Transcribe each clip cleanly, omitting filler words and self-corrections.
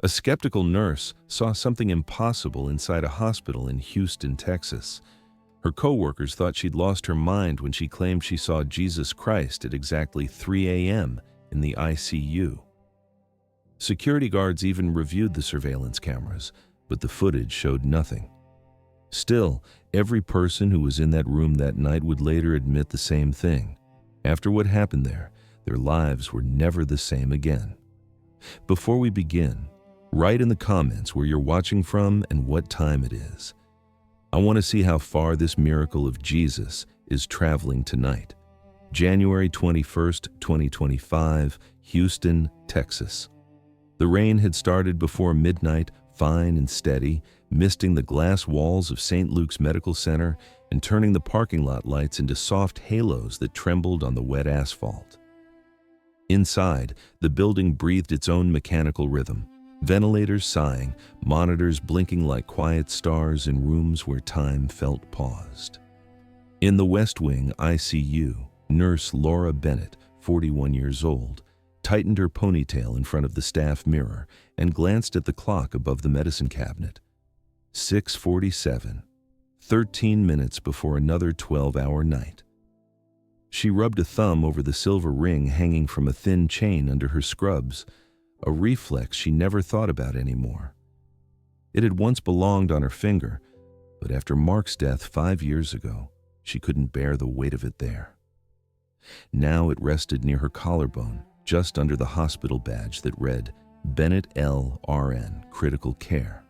A skeptical nurse saw something impossible inside a hospital in Houston, Texas. Her co-workers thought she'd lost her mind when she claimed she saw Jesus Christ at exactly 3 a.m. in the ICU. Security guards even reviewed the surveillance cameras, but the footage showed nothing. Still, every person who was in that room that night would later admit the same thing. After what happened there, their lives were never the same again. Before we begin, write in the comments where you're watching from and what time it is. I want to see how far this miracle of Jesus is traveling tonight. January 21st, 2025, Houston, Texas. The rain had started before midnight, fine and steady, misting the glass walls of St. Luke's Medical Center and turning the parking lot lights into soft halos that trembled on the wet asphalt. Inside, the building breathed its own mechanical rhythm. Ventilators sighing, monitors blinking like quiet stars in rooms where time felt paused. In the West Wing ICU, nurse Laura Bennett, 41 years old, tightened her ponytail in front of the staff mirror and glanced at the clock above the medicine cabinet. 6:47, 13 minutes before another 12-hour night. She rubbed a thumb over the silver ring hanging from a thin chain under her scrubs, a reflex she never thought about anymore. It had once belonged on her finger, but after Mark's death 5 years ago, she couldn't bear the weight of it there. Now it rested near her collarbone, just under the hospital badge that read, Bennett L. RN, Critical Care.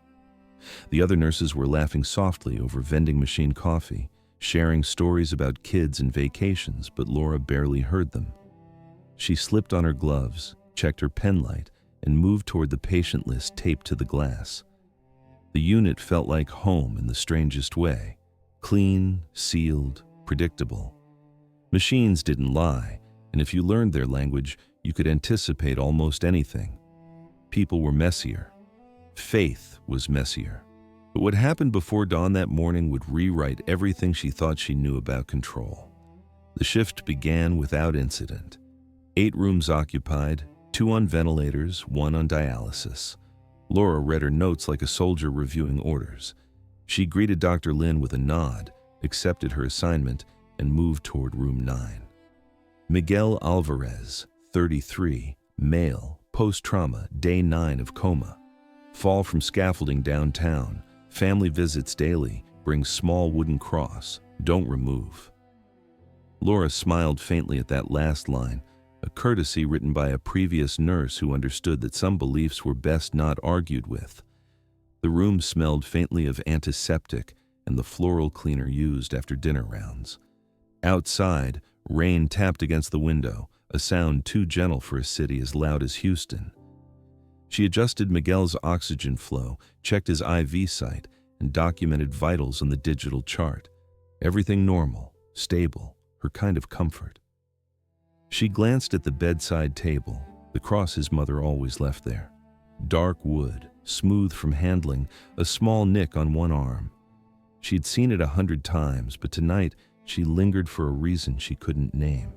The other nurses were laughing softly over vending machine coffee, sharing stories about kids and vacations, but Laura barely heard them. She slipped on her gloves, checked her pen light, and moved toward the patient list taped to the glass. The unit felt like home in the strangest way. Clean, sealed, predictable. Machines didn't lie, and if you learned their language, you could anticipate almost anything. People were messier. Faith was messier. But what happened before dawn that morning would rewrite everything she thought she knew about control. The shift began without incident. 8 rooms occupied, 2 on ventilators, 1 on dialysis. Laura read her notes like a soldier reviewing orders. She greeted Dr. Lin with a nod, accepted her assignment, and moved toward room 9. Miguel Alvarez, 33, male, post-trauma, day 9 of coma. Fall from scaffolding downtown, family visits daily, brings small wooden cross, don't remove. Laura smiled faintly at that last line, a courtesy written by a previous nurse who understood that some beliefs were best not argued with. The room smelled faintly of antiseptic and the floral cleaner used after dinner rounds. Outside, rain tapped against the window, a sound too gentle for a city as loud as Houston. She adjusted Miguel's oxygen flow, checked his IV site, and documented vitals on the digital chart. Everything normal, stable, her kind of comfort. She glanced at the bedside table, the cross his mother always left there. Dark wood, smooth from handling, a small nick on one arm. She'd seen it 100 times, but tonight she lingered for a reason she couldn't name.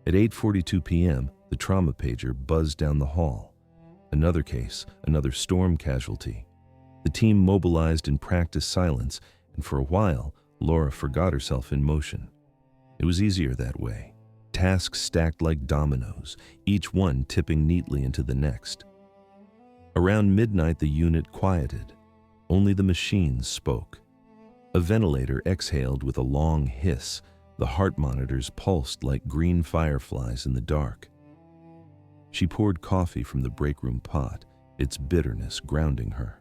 At 8:42 p.m., the trauma pager buzzed down the hall. Another case, another storm casualty. The team mobilized in practiced silence, and for a while, Laura forgot herself in motion. It was easier that way. Tasks stacked like dominoes, each one tipping neatly into the next. Around midnight, the unit quieted. Only the machines spoke. A ventilator exhaled with a long hiss. The heart monitors pulsed like green fireflies in the dark. She poured coffee from the break room pot, its bitterness grounding her.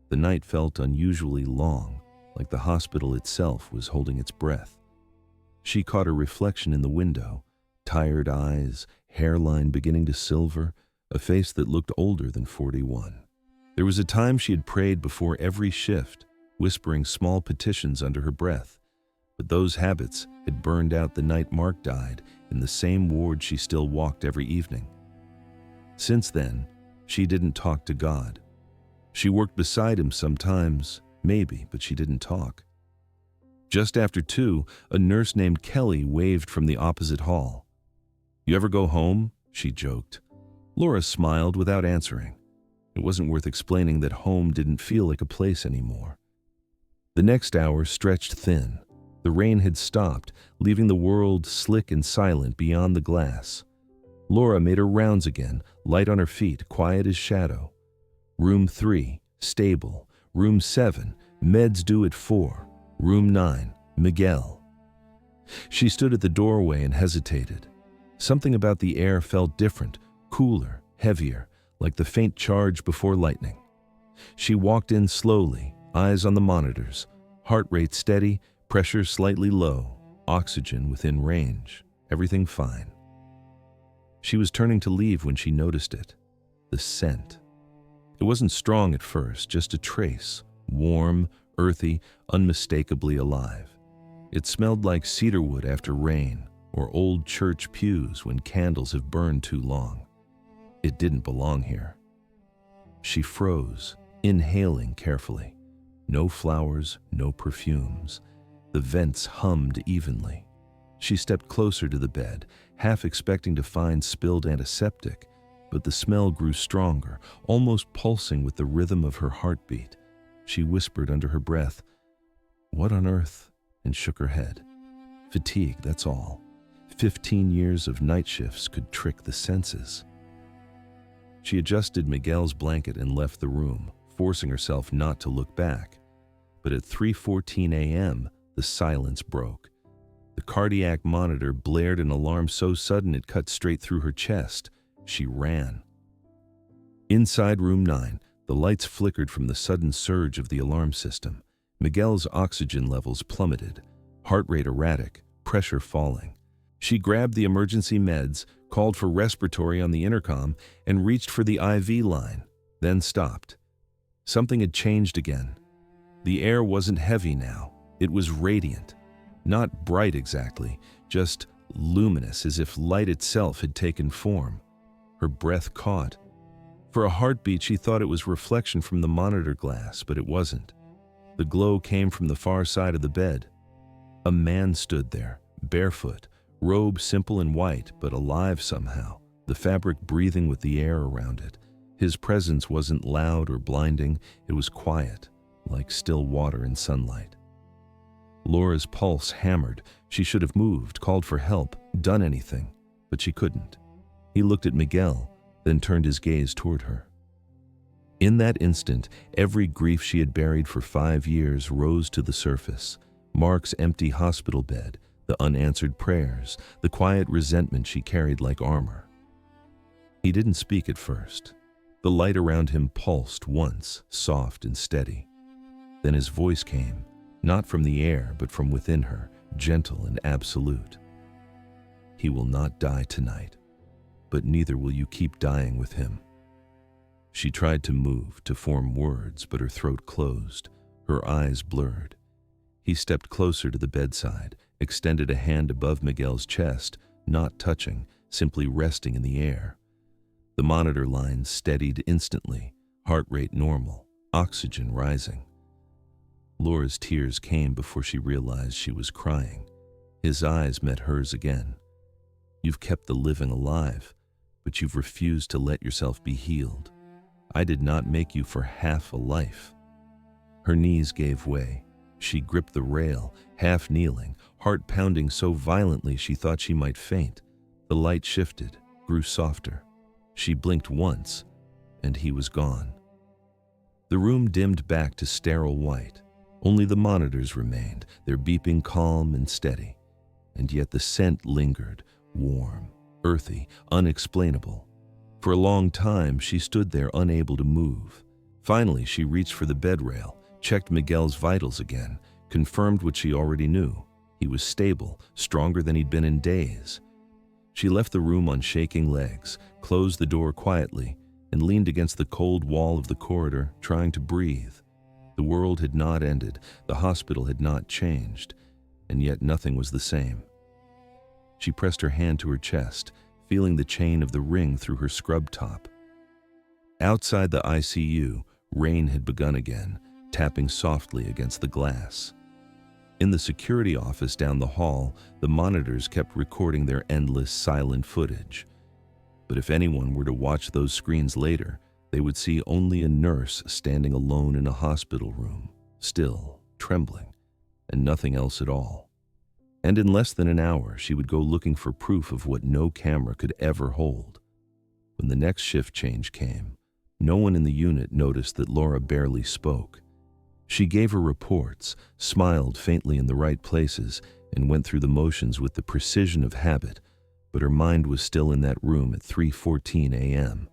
The night felt unusually long, like the hospital itself was holding its breath. She caught her reflection in the window, tired eyes, hairline beginning to silver, a face that looked older than 41. There was a time she had prayed before every shift, whispering small petitions under her breath. But those habits had burned out the night Mark died in the same ward she still walked every evening. Since then, she didn't talk to God. She worked beside him sometimes, maybe, but she didn't talk. Just after 2, a nurse named Kelly waved from the opposite hall. "You ever go home?" she joked. Laura smiled without answering. It wasn't worth explaining that home didn't feel like a place anymore. The next hour stretched thin. The rain had stopped, leaving the world slick and silent beyond the glass. Laura made her rounds again, light on her feet, quiet as shadow. Room 3, stable. Room 7, meds due at 4. Room 9, Miguel. She stood at the doorway and hesitated. Something about the air felt different, cooler, heavier, like the faint charge before lightning. She walked in slowly, eyes on the monitors, heart rate steady, pressure slightly low, oxygen within range, everything fine. She was turning to leave when she noticed it. The scent. It wasn't strong at first, just a trace, warm, earthy, unmistakably alive. It smelled like cedarwood after rain, or old church pews when candles have burned too long. It didn't belong here. She froze, inhaling carefully. No flowers, no perfumes. The vents hummed evenly. She stepped closer to the bed, half expecting to find spilled antiseptic, but the smell grew stronger, almost pulsing with the rhythm of her heartbeat. She whispered under her breath, "What on earth?" and shook her head. Fatigue, that's all. 15 years of night shifts could trick the senses. She adjusted Miguel's blanket and left the room, forcing herself not to look back. But at 3:14 a.m., the silence broke. The cardiac monitor blared an alarm so sudden it cut straight through her chest. She ran. Inside room 9, the lights flickered from the sudden surge of the alarm system. Miguel's oxygen levels plummeted, heart rate erratic, pressure falling. She grabbed the emergency meds, called for respiratory on the intercom, and reached for the IV line, then stopped. Something had changed again. The air wasn't heavy now. It was radiant. Not bright exactly, just luminous, as if light itself had taken form. Her breath caught. For a heartbeat, she thought it was reflection from the monitor glass, but it wasn't. The glow came from the far side of the bed. A man stood there, barefoot, robe simple and white, but alive somehow, the fabric breathing with the air around it. His presence wasn't loud or blinding, it was quiet, like still water in sunlight. Laura's pulse hammered. She should have moved, called for help, done anything, but she couldn't. He looked at Miguel, then turned his gaze toward her. In that instant, every grief she had buried for 5 years rose to the surface. Mark's empty hospital bed, the unanswered prayers, the quiet resentment she carried like armor. He didn't speak at first. The light around him pulsed once, soft and steady. Then his voice came, not from the air, but from within her, gentle and absolute. "He will not die tonight, but neither will you keep dying with him." She tried to move, to form words, but her throat closed, her eyes blurred. He stepped closer to the bedside, extended a hand above Miguel's chest, not touching, simply resting in the air. The monitor lines steadied instantly, heart rate normal, oxygen rising. Laura's tears came before she realized she was crying. His eyes met hers again. "You've kept the living alive, but you've refused to let yourself be healed. I did not make you for half a life." Her knees gave way. She gripped the rail, half kneeling, heart pounding so violently she thought she might faint. The light shifted, grew softer. She blinked once, and he was gone. The room dimmed back to sterile white. Only the monitors remained, their beeping calm and steady. And yet the scent lingered, warm, earthy, unexplainable. For a long time, she stood there unable to move. Finally, she reached for the bed rail, checked Miguel's vitals again, confirmed what she already knew. He was stable, stronger than he'd been in days. She left the room on shaking legs, closed the door quietly, and leaned against the cold wall of the corridor, trying to breathe. The world had not ended, the hospital had not changed, and yet nothing was the same. She pressed her hand to her chest, feeling the chain of the ring through her scrub top. Outside the ICU, rain had begun again, tapping softly against the glass. In the security office down the hall, the monitors kept recording their endless, silent footage. But if anyone were to watch those screens later, They would see only a nurse standing alone in a hospital room, still, trembling, and nothing else at all. And in less than an hour, she would go looking for proof of what no camera could ever hold. When the next shift change came, no one in the unit noticed that Laura barely spoke. She gave her reports, smiled faintly in the right places, and went through the motions with the precision of habit, but her mind was still in that room at 3:14 a.m.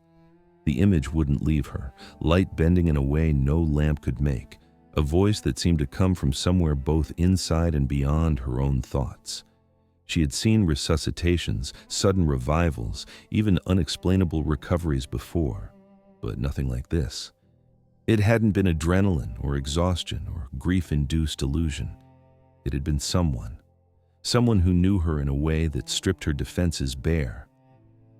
The image wouldn't leave her, light bending in a way no lamp could make, a voice that seemed to come from somewhere both inside and beyond her own thoughts. She had seen resuscitations, sudden revivals, even unexplainable recoveries before, but nothing like this. It hadn't been adrenaline or exhaustion or grief-induced illusion. It had been someone who knew her in a way that stripped her defenses bare.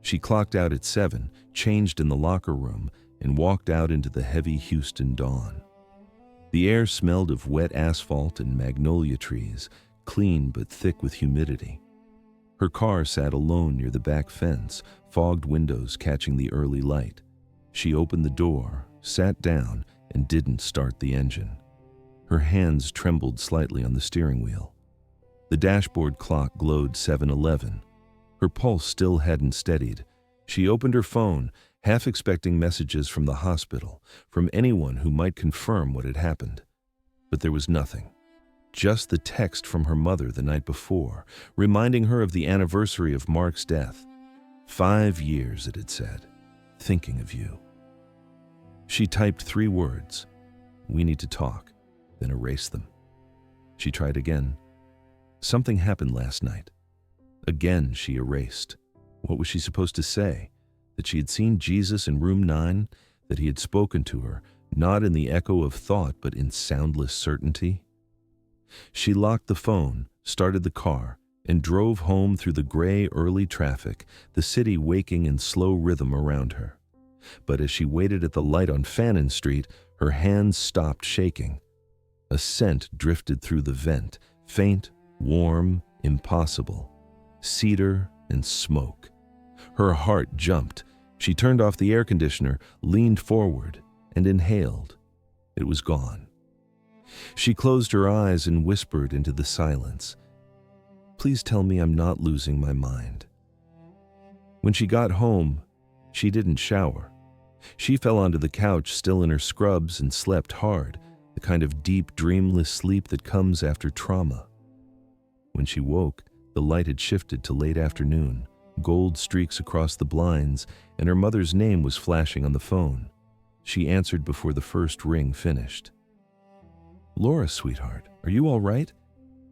She clocked out at 7, changed in the locker room, and walked out into the heavy Houston dawn. The air smelled of wet asphalt and magnolia trees, clean but thick with humidity. Her car sat alone near the back fence, fogged windows catching the early light. She opened the door, sat down, and didn't start the engine. Her hands trembled slightly on the steering wheel. The dashboard clock glowed 7:11. Her pulse still hadn't steadied. She opened her phone, half expecting messages from the hospital, from anyone who might confirm what had happened. But there was nothing. Just the text from her mother the night before, reminding her of the anniversary of Mark's death. 5 years, it had said, thinking of you. She typed 3 words, "We need to talk," then erased them. She tried again. Something happened last night. Again, she erased. What was she supposed to say? That she had seen Jesus in room 9? That he had spoken to her, not in the echo of thought, but in soundless certainty? She locked the phone, started the car, and drove home through the gray early traffic, the city waking in slow rhythm around her. But as she waited at the light on Fannin Street, her hands stopped shaking. A scent drifted through the vent, faint, warm, impossible. Cedar and smoke. Her heart jumped. She turned off the air conditioner, leaned forward, and inhaled. It was gone. She closed her eyes and whispered into the silence, "Please tell me I'm not losing my mind." When she got home, she didn't shower. She fell onto the couch still in her scrubs and slept hard, the kind of deep, dreamless sleep that comes after trauma. When she woke, the light had shifted to late afternoon, gold streaks across the blinds, and her mother's name was flashing on the phone. She answered before the first ring finished. "Laura, sweetheart, are you all right?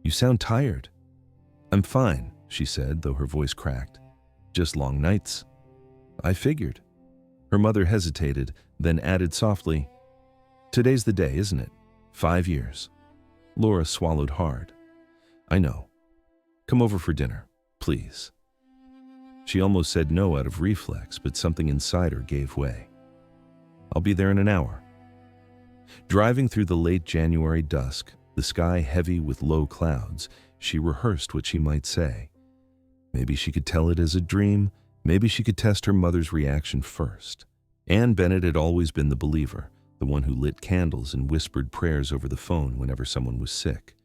You sound tired." "I'm fine," she said, though her voice cracked. "Just long nights." "I figured." Her mother hesitated, then added softly, "Today's the day, isn't it? 5 years." Laura swallowed hard. "I know. Come over for dinner, please." She almost said no out of reflex, but something inside her gave way. "I'll be there in an hour." Driving through the late January dusk, the sky heavy with low clouds, she rehearsed what she might say. Maybe she could tell it as a dream. Maybe she could test her mother's reaction first. Ann Bennett had always been the believer, the one who lit candles and whispered prayers over the phone whenever someone was sick.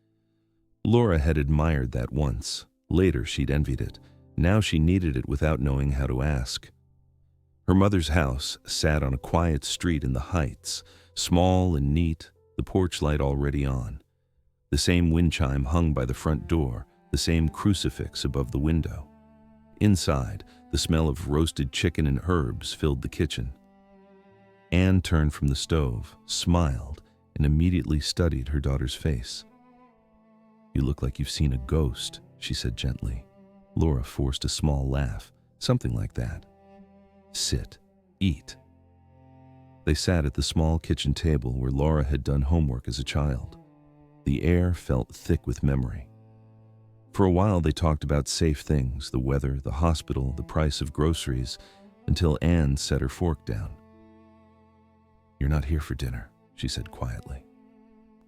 Laura had admired that once. Later, she'd envied it. Now she needed it without knowing how to ask. Her mother's house sat on a quiet street in the Heights, small and neat, the porch light already on. The same wind chime hung by the front door, the same crucifix above the window. Inside, the smell of roasted chicken and herbs filled the kitchen. Anne turned from the stove, smiled, and immediately studied her daughter's face. "You look like you've seen a ghost," she said gently. Laura forced a small laugh, something like that. "Sit, eat." They sat at the small kitchen table where Laura had done homework as a child. The air felt thick with memory. For a while they talked about safe things, the weather, the hospital, the price of groceries, until Anne set her fork down. "You're not here for dinner," she said quietly.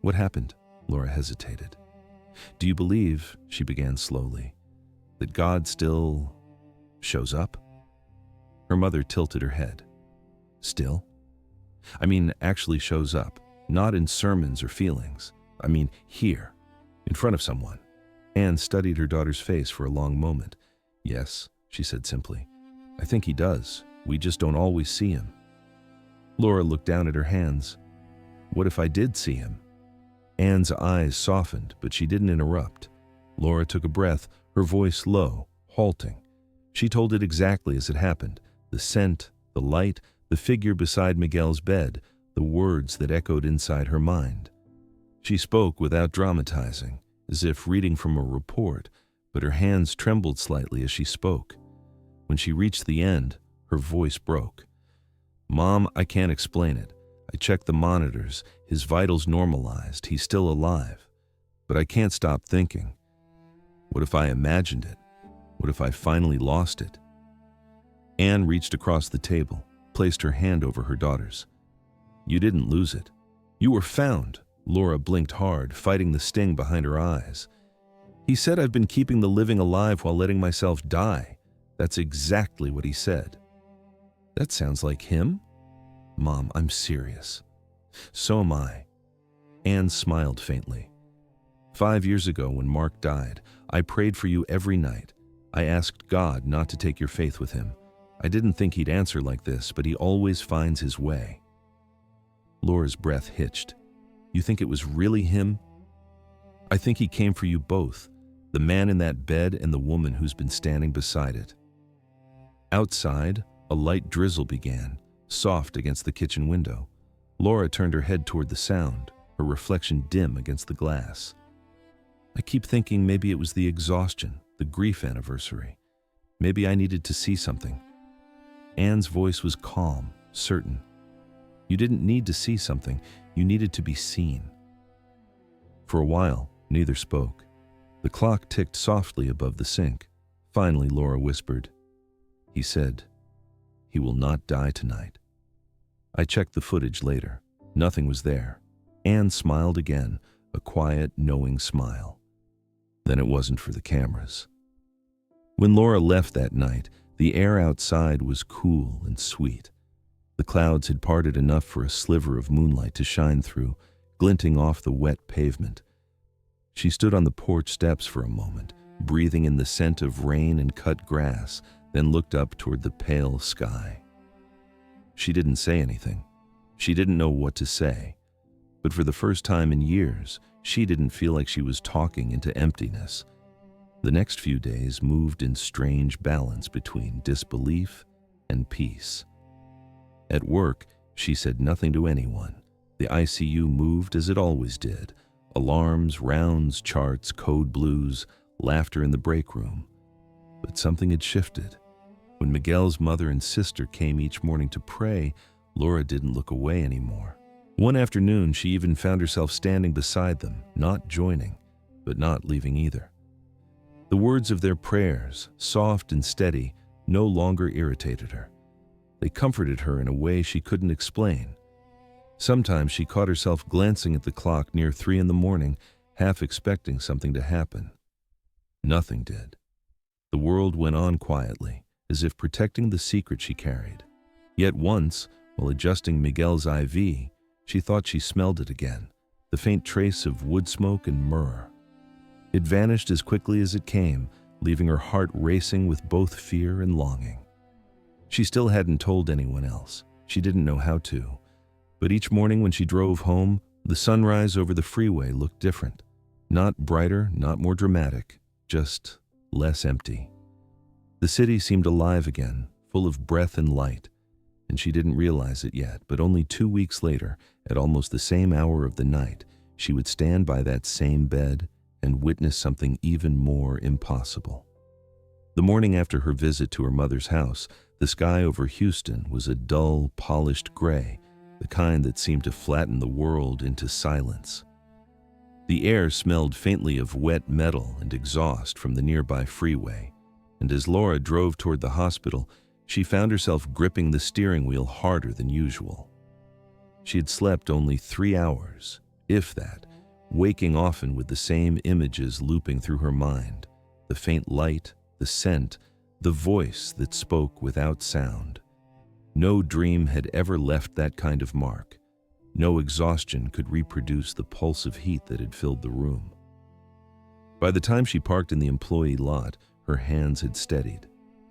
"What happened?" Laura hesitated. "Do you believe," she began slowly, "that God still shows up?" Her mother tilted her head. "Still?" I mean, actually shows up, not in sermons or feelings. I mean, here, in front of someone. Anne studied her daughter's face for a long moment. "Yes," she said simply. "I think he does. We just don't always see him." Laura looked down at her hands. "What if I did see him?" Anne's eyes softened, but she didn't interrupt. Laura took a breath, her voice low, halting. She told it exactly as it happened. The scent, the light, the figure beside Miguel's bed, the words that echoed inside her mind. She spoke without dramatizing, as if reading from a report, but her hands trembled slightly as she spoke. When she reached the end, her voice broke. "Mom, I can't explain it. I checked the monitors, his vitals normalized, he's still alive. But I can't stop thinking. What if I imagined it? What if I finally lost it?" Anne reached across the table, placed her hand over her daughter's. "You didn't lose it. You were found." Laura blinked hard, fighting the sting behind her eyes. "He said I've been keeping the living alive while letting myself die. That's exactly what he said." "That sounds like him?" "Mom, I'm serious." "So am I." Anne smiled faintly. 5 years ago, when Mark died, I prayed for you every night. I asked God not to take your faith with him. I didn't think he'd answer like this, but he always finds his way. Laura's breath hitched. "You think it was really him?" "I think he came for you both, the man in that bed and the woman who's been standing beside it." Outside, a light drizzle began, soft against the kitchen window. Laura turned her head toward the sound, her reflection dim against the glass. "I keep thinking maybe it was the exhaustion, the grief anniversary. Maybe I needed to see something." Anne's voice was calm, certain. "You didn't need to see something, you needed to be seen." For a while, neither spoke. The clock ticked softly above the sink. Finally, Laura whispered, "He said, he will not die tonight." I checked the footage later. Nothing was there. Anne smiled again, a quiet, knowing smile. Then it wasn't for the cameras. When Laura left that night, the air outside was cool and sweet. The clouds had parted enough for a sliver of moonlight to shine through, glinting off the wet pavement. She stood on the porch steps for a moment, breathing in the scent of rain and cut grass, then looked up toward the pale sky. She didn't say anything. She didn't know what to say. But for the first time in years, she didn't feel like she was talking into emptiness. The next few days moved in strange balance between disbelief and peace. At work, she said nothing to anyone. The ICU moved as it always did. Alarms, rounds, charts, code blues, laughter in the break room. But something had shifted. When Miguel's mother and sister came each morning to pray, Laura didn't look away anymore. One afternoon, she even found herself standing beside them, not joining, but not leaving either. The words of their prayers, soft and steady, no longer irritated her. They comforted her in a way she couldn't explain. Sometimes she caught herself glancing at the clock near 3 a.m, half expecting something to happen. Nothing did. The world went on quietly, as if protecting the secret she carried. Yet once, while adjusting Miguel's IV, she thought she smelled it again, the faint trace of wood smoke and myrrh. It vanished as quickly as it came, leaving her heart racing with both fear and longing. She still hadn't told anyone else. She didn't know how to. But each morning when she drove home, the sunrise over the freeway looked different. Not brighter, not more dramatic, just less empty. The city seemed alive again, full of breath and light, and she didn't realize it yet, but only 2 weeks later, at almost the same hour of the night, she would stand by that same bed and witness something even more impossible. The morning after her visit to her mother's house, the sky over Houston was a dull, polished gray, the kind that seemed to flatten the world into silence. The air smelled faintly of wet metal and exhaust from the nearby freeway, and as Laura drove toward the hospital, she found herself gripping the steering wheel harder than usual. She had slept only 3 hours, if that, waking often with the same images looping through her mind, the faint light, the scent, the voice that spoke without sound. No dream had ever left that kind of mark. No exhaustion could reproduce the pulse of heat that had filled the room. By the time she parked in the employee lot, her hands had steadied.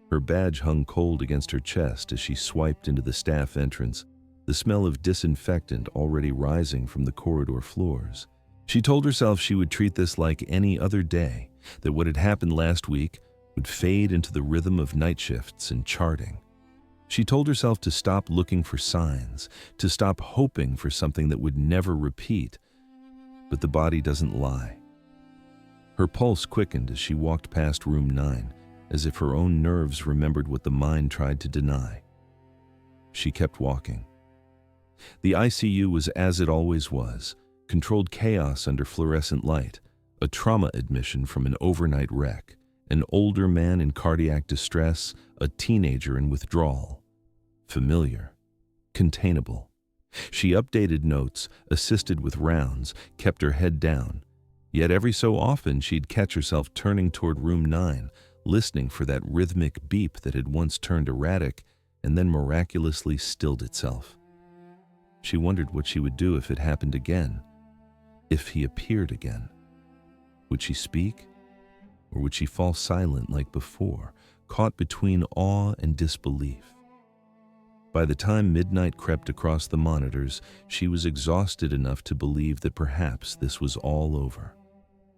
Her badge hung cold against her chest as she swiped into the staff entrance, the smell of disinfectant already rising from the corridor floors. She told herself she would treat this like any other day, that what had happened last week would fade into the rhythm of night shifts and charting. She told herself to stop looking for signs, to stop hoping for something that would never repeat. But the body doesn't lie. Her pulse quickened as she walked past room 9, as if her own nerves remembered what the mind tried to deny. She kept walking. The ICU was as it always was, controlled chaos under fluorescent light, a trauma admission from an overnight wreck, an older man in cardiac distress, a teenager in withdrawal. Familiar, containable. She updated notes, assisted with rounds, kept her head down. Yet every so often she'd catch herself turning toward room 9, listening for that rhythmic beep that had once turned erratic and then miraculously stilled itself. She wondered what she would do if it happened again, if he appeared again. Would she speak? Or would she fall silent like before, caught between awe and disbelief? By the time midnight crept across the monitors, she was exhausted enough to believe that perhaps this was all over.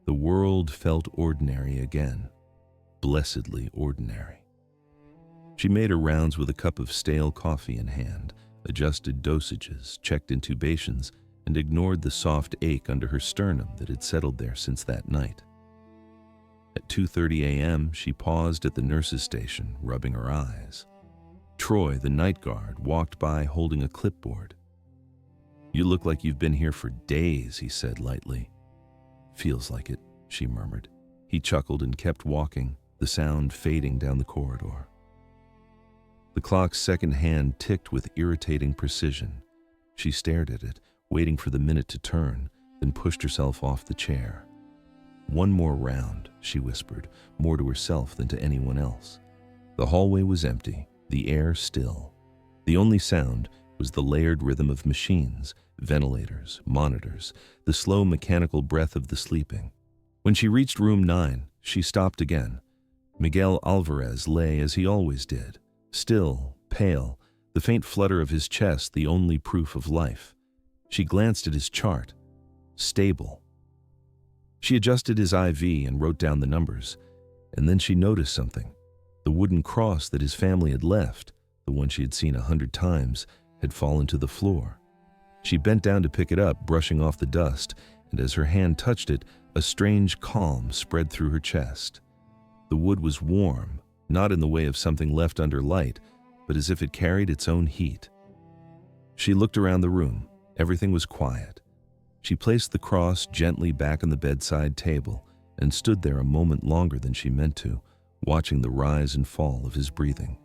The world felt ordinary again, blessedly ordinary. She made her rounds with a cup of stale coffee in hand, adjusted dosages, checked intubations, and ignored the soft ache under her sternum that had settled there since that night. At 2:30 a.m., she paused at the nurse's station, rubbing her eyes. Troy, the night guard, walked by holding a clipboard. "You look like you've been here for days," he said lightly. "Feels like it," she murmured. He chuckled and kept walking, the sound fading down the corridor. The clock's second hand ticked with irritating precision. She stared at it, waiting for the minute to turn, then pushed herself off the chair. "One more round," she whispered, more to herself than to anyone else. The hallway was empty, the air still. The only sound was the layered rhythm of machines, ventilators, monitors, the slow mechanical breath of the sleeping. When she reached room 9, she stopped again. Miguel Alvarez lay as he always did, still, pale, the faint flutter of his chest the only proof of life. She glanced at his chart. Stable. She adjusted his IV and wrote down the numbers, and then she noticed something. The wooden cross that his family had left, the one she had seen 100 times, had fallen to the floor. She bent down to pick it up, brushing off the dust, and as her hand touched it, a strange calm spread through her chest. The wood was warm, not in the way of something left under light, but as if it carried its own heat. She looked around the room. Everything was quiet. She placed the cross gently back on the bedside table and stood there a moment longer than she meant to, watching the rise and fall of his breathing.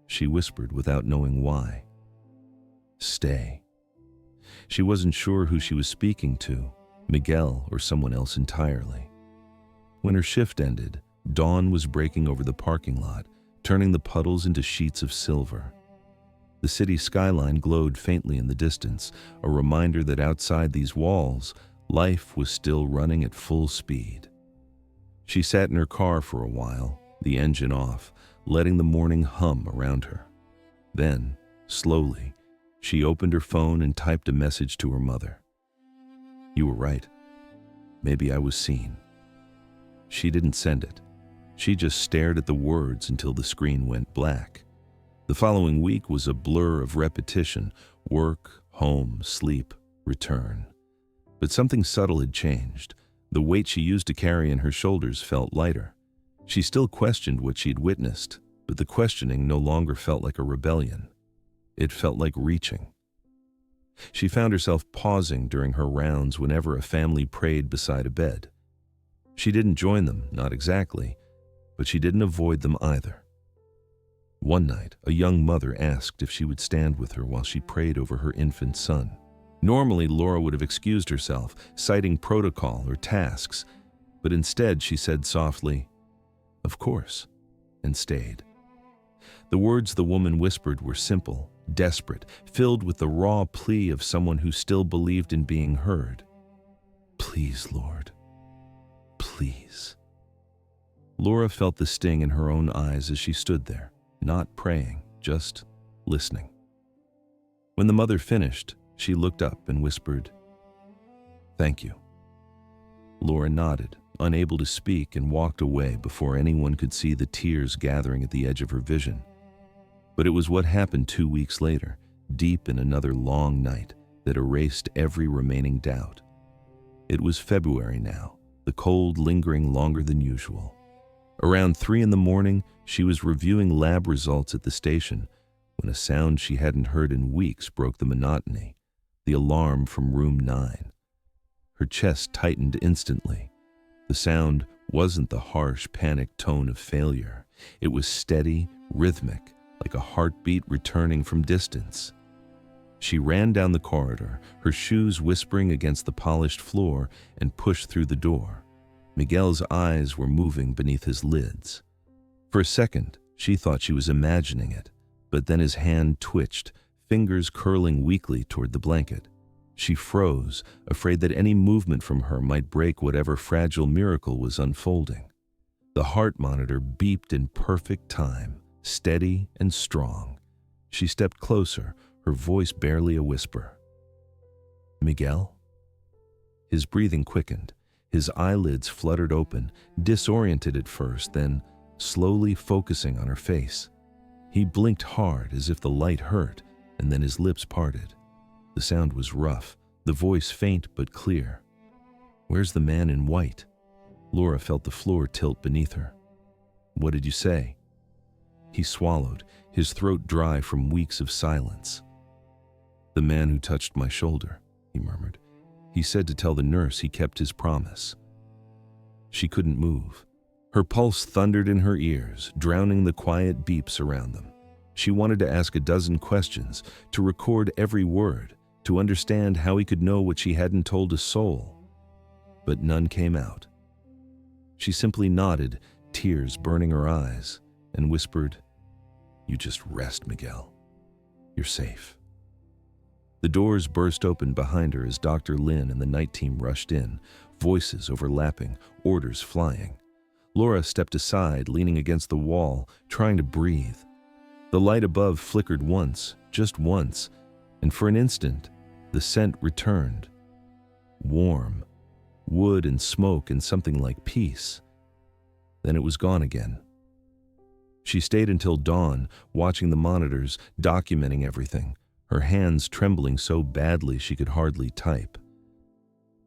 She whispered without knowing why. "Stay." She wasn't sure who she was speaking to, Miguel or someone else entirely. When her shift ended, dawn was breaking over the parking lot, turning the puddles into sheets of silver. The city skyline glowed faintly in the distance, a reminder that outside these walls, life was still running at full speed. She sat in her car for a while, the engine off, letting the morning hum around her. Then, slowly, she opened her phone and typed a message to her mother. "You were right. Maybe I was seen." She didn't send it. She just stared at the words until the screen went black. The following week was a blur of repetition: work, home, sleep, return. But something subtle had changed. The weight she used to carry in her shoulders felt lighter. She still questioned what she'd witnessed, but the questioning no longer felt like a rebellion. It felt like reaching. She found herself pausing during her rounds whenever a family prayed beside a bed. She didn't join them, not exactly, but she didn't avoid them either. One night, a young mother asked if she would stand with her while she prayed over her infant son. Normally, Laura would have excused herself, citing protocol or tasks, but instead she said softly, "Of course," and stayed. The words the woman whispered were simple, desperate, filled with the raw plea of someone who still believed in being heard. "Please, Lord. Please." Laura felt the sting in her own eyes as she stood there, not praying, just listening. When the mother finished, she looked up and whispered, "Thank you." Laura nodded, unable to speak, and walked away before anyone could see the tears gathering at the edge of her vision. But it was what happened 2 weeks later, deep in another long night, that erased every remaining doubt. It was February now, the cold lingering longer than usual. Around 3 in the morning, she was reviewing lab results at the station when a sound she hadn't heard in weeks broke the monotony, the alarm from room 9. Her chest tightened instantly. The sound wasn't the harsh, panicked tone of failure. It was steady, rhythmic, like a heartbeat returning from distance. She ran down the corridor, her shoes whispering against the polished floor, and pushed through the door. Miguel's eyes were moving beneath his lids. For a second, she thought she was imagining it, but then his hand twitched, fingers curling weakly toward the blanket. She froze, afraid that any movement from her might break whatever fragile miracle was unfolding. The heart monitor beeped in perfect time, steady and strong. She stepped closer, her voice barely a whisper. "Miguel?" His breathing quickened. His eyelids fluttered open, disoriented at first, then slowly focusing on her face. He blinked hard as if the light hurt, and then his lips parted. The sound was rough, the voice faint but clear. "Where's the man in white?" Laura felt the floor tilt beneath her. "What did you say?" He swallowed, his throat dry from weeks of silence. "The man who touched my shoulder," he murmured. "He said to tell the nurse he kept his promise." She couldn't move. Her pulse thundered in her ears, drowning the quiet beeps around them. She wanted to ask a dozen questions, to record every word, to understand how he could know what she hadn't told a soul. But none came out. She simply nodded, tears burning her eyes, and whispered, "You just rest, Miguel. You're safe." The doors burst open behind her as Dr. Lin and the night team rushed in, voices overlapping, orders flying. Laura stepped aside, leaning against the wall, trying to breathe. The light above flickered once, just once, and for an instant, the scent returned. Warm, wood and smoke and something like peace. Then it was gone again. She stayed until dawn, watching the monitors, documenting everything, her hands trembling so badly she could hardly type.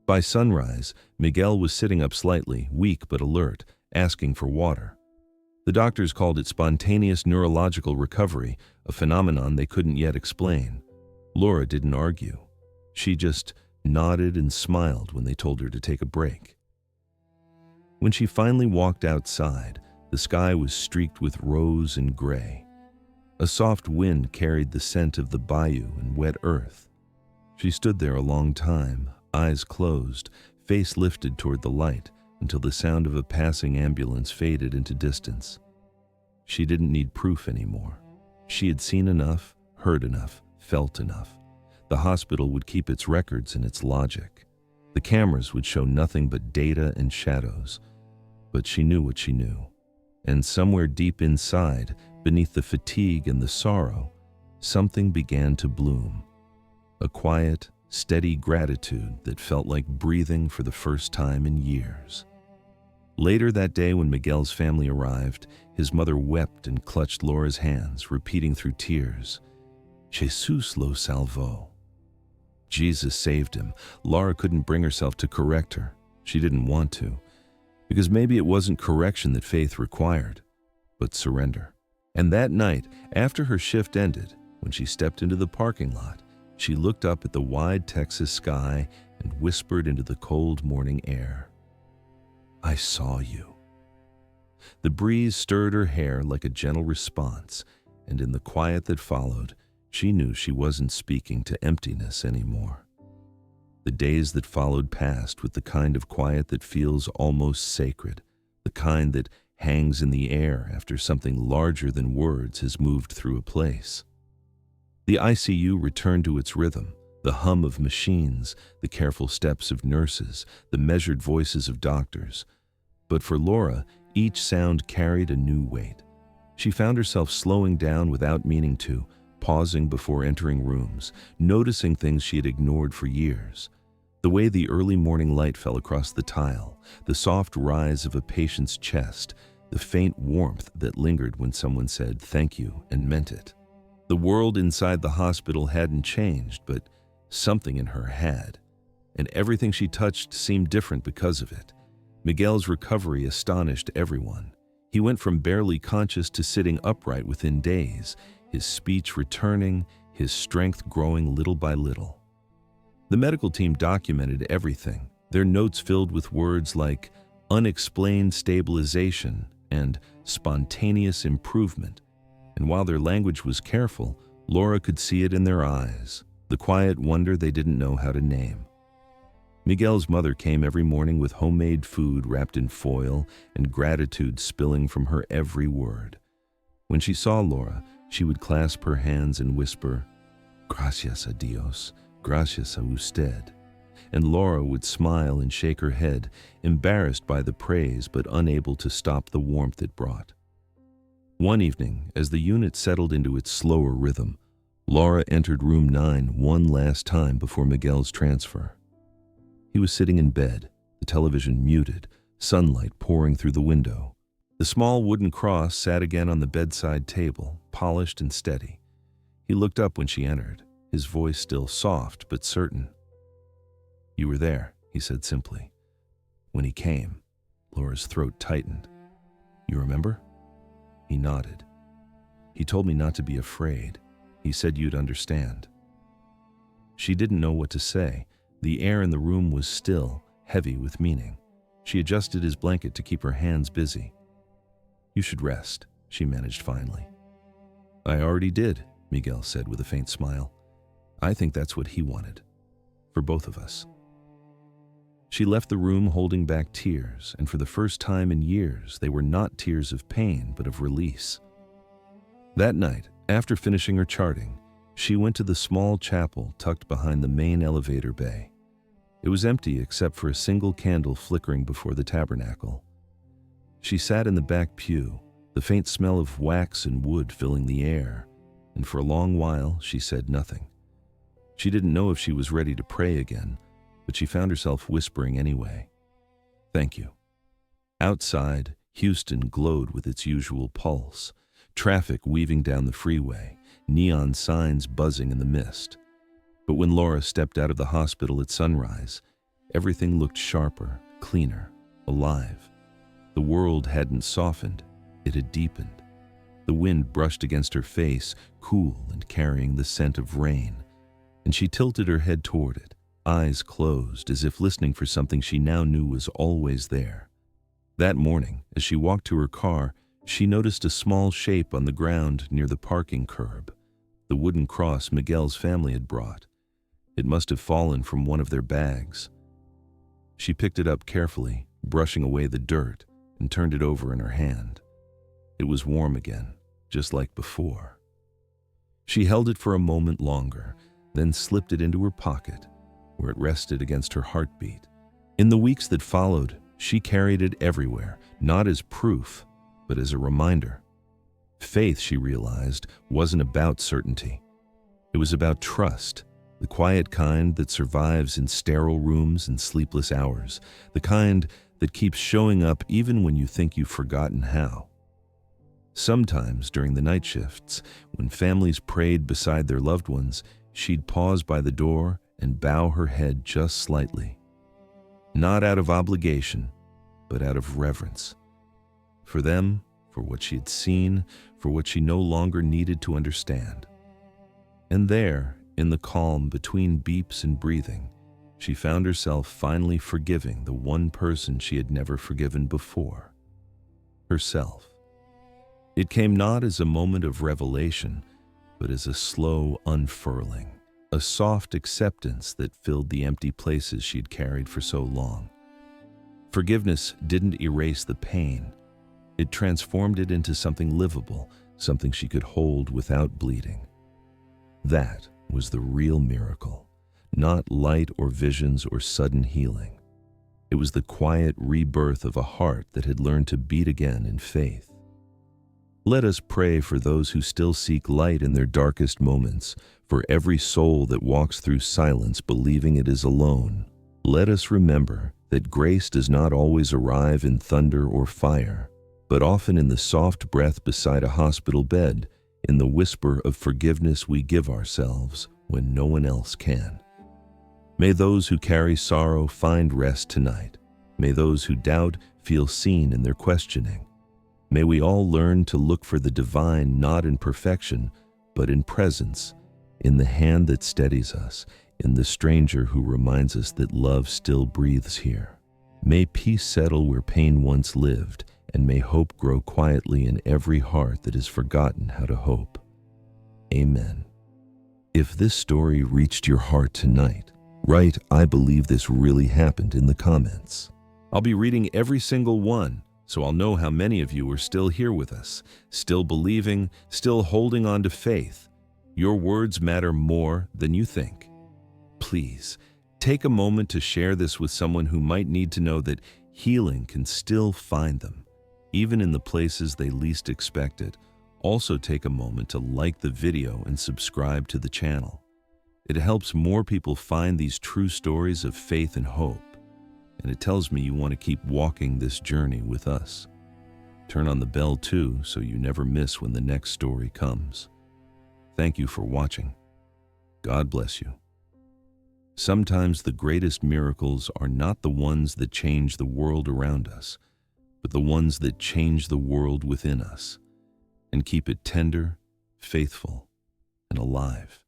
By sunrise, Miguel was sitting up slightly, weak but alert, asking for water. The doctors called it spontaneous neurological recovery, a phenomenon they couldn't yet explain. Laura didn't argue. She just nodded and smiled when they told her to take a break. When she finally walked outside, the sky was streaked with rose and gray. A soft wind carried the scent of the bayou and wet earth. She stood there a long time, eyes closed, face lifted toward the light, until the sound of a passing ambulance faded into distance. She didn't need proof anymore. She had seen enough, heard enough, felt enough. The hospital would keep its records and its logic. The cameras would show nothing but data and shadows. But she knew what she knew. And somewhere deep inside, beneath the fatigue and the sorrow, something began to bloom. A quiet, steady gratitude that felt like breathing for the first time in years. Later that day, when Miguel's family arrived, his mother wept and clutched Laura's hands, repeating through tears, "Jesus lo salvó." Jesus saved him. Laura couldn't bring herself to correct her. She didn't want to, because maybe it wasn't correction that faith required, but surrender. And that night, after her shift ended, when she stepped into the parking lot, she looked up at the wide Texas sky and whispered into the cold morning air, "I saw you." The breeze stirred her hair like a gentle response, and in the quiet that followed, she knew she wasn't speaking to emptiness anymore. The days that followed passed with the kind of quiet that feels almost sacred, the kind that hangs in the air after something larger than words has moved through a place. The ICU returned to its rhythm, the hum of machines, the careful steps of nurses, the measured voices of doctors. But for Laura, each sound carried a new weight. She found herself slowing down without meaning to, pausing before entering rooms, noticing things she had ignored for years. The way the early morning light fell across the tile, the soft rise of a patient's chest, the faint warmth that lingered when someone said thank you and meant it. The world inside the hospital hadn't changed, but something in her had, and everything she touched seemed different because of it. Miguel's recovery astonished everyone. He went from barely conscious to sitting upright within days, his speech returning, his strength growing little by little. The medical team documented everything, their notes filled with words like unexplained stabilization and spontaneous improvement. And while their language was careful, Laura could see it in their eyes, the quiet wonder they didn't know how to name. Miguel's mother came every morning with homemade food wrapped in foil and gratitude spilling from her every word. When she saw Laura, she would clasp her hands and whisper, "Gracias a Dios, gracias a usted." And Laura would smile and shake her head, embarrassed by the praise but unable to stop the warmth it brought. One evening, as the unit settled into its slower rhythm, Laura entered room 9 one last time before Miguel's transfer. He was sitting in bed, the television muted, sunlight pouring through the window. The small wooden cross sat again on the bedside table, polished and steady. He looked up when she entered, his voice still soft but certain. "You were there," he said simply. When he came, Laura's throat tightened. "You remember?" He nodded. "He told me not to be afraid. He said you'd understand." She didn't know what to say. The air in the room was still, heavy with meaning. She adjusted his blanket to keep her hands busy. "You should rest," she managed finally. "I already did," Miguel said with a faint smile. "I think that's what he wanted. For both of us." She left the room holding back tears, and for the first time in years, they were not tears of pain, but of release. That night, after finishing her charting, she went to the small chapel tucked behind the main elevator bay. It was empty except for a single candle flickering before the tabernacle. She sat in the back pew, the faint smell of wax and wood filling the air, and for a long while she said nothing. She didn't know if she was ready to pray again, but she found herself whispering anyway. "Thank you." Outside, Houston glowed with its usual pulse, traffic weaving down the freeway, neon signs buzzing in the mist. But when Laura stepped out of the hospital at sunrise, everything looked sharper, cleaner, alive. The world hadn't softened, it had deepened. The wind brushed against her face, cool and carrying the scent of rain, and she tilted her head toward it, eyes closed as if listening for something she now knew was always there. That morning, as she walked to her car, she noticed a small shape on the ground near the parking curb, the wooden cross Miguel's family had brought. It must have fallen from one of their bags. She picked it up carefully, brushing away the dirt, and turned it over in her hand. It was warm again, just like before. She held it for a moment longer, then slipped it into her pocket, where it rested against her heartbeat. In the weeks that followed, she carried it everywhere, not as proof, but as a reminder. Faith, she realized, wasn't about certainty. It was about trust, the quiet kind that survives in sterile rooms and sleepless hours, the kind that keeps showing up even when you think you've forgotten how. Sometimes during the night shifts, when families prayed beside their loved ones, she'd pause by the door and bow her head just slightly. Not out of obligation, but out of reverence. For them, for what she had seen, for what she no longer needed to understand. And there, in the calm between beeps and breathing, she found herself finally forgiving the one person she had never forgiven before, herself. It came not as a moment of revelation, but as a slow unfurling, a soft acceptance that filled the empty places she'd carried for so long. Forgiveness didn't erase the pain, It transformed it into something livable, something she could hold without bleeding. That was the real miracle, not light or visions or sudden healing. It was the quiet rebirth of a heart that had learned to beat again in faith. Let us pray for those who still seek light in their darkest moments, for every soul that walks through silence believing it is alone. Let us remember that grace does not always arrive in thunder or fire, but often in the soft breath beside a hospital bed, in the whisper of forgiveness we give ourselves when no one else can. May those who carry sorrow find rest tonight. May those who doubt feel seen in their questioning. May we all learn to look for the divine not in perfection, but in presence, in the hand that steadies us, in the stranger who reminds us that love still breathes here. May peace settle where pain once lived, and may hope grow quietly in every heart that has forgotten how to hope. Amen. If this story reached your heart tonight, write, "I believe this really happened" in the comments. I'll be reading every single one, so I'll know how many of you are still here with us, still believing, still holding on to faith. Your words matter more than you think. Please, take a moment to share this with someone who might need to know that healing can still find them, even in the places they least expect it. Also take a moment to like the video and subscribe to the channel. It helps more people find these true stories of faith and hope, and it tells me you want to keep walking this journey with us. Turn on the bell too, so you never miss when the next story comes. Thank you for watching. God bless you. Sometimes the greatest miracles are not the ones that change the world around us, but the ones that change the world within us and keep it tender, faithful, and alive.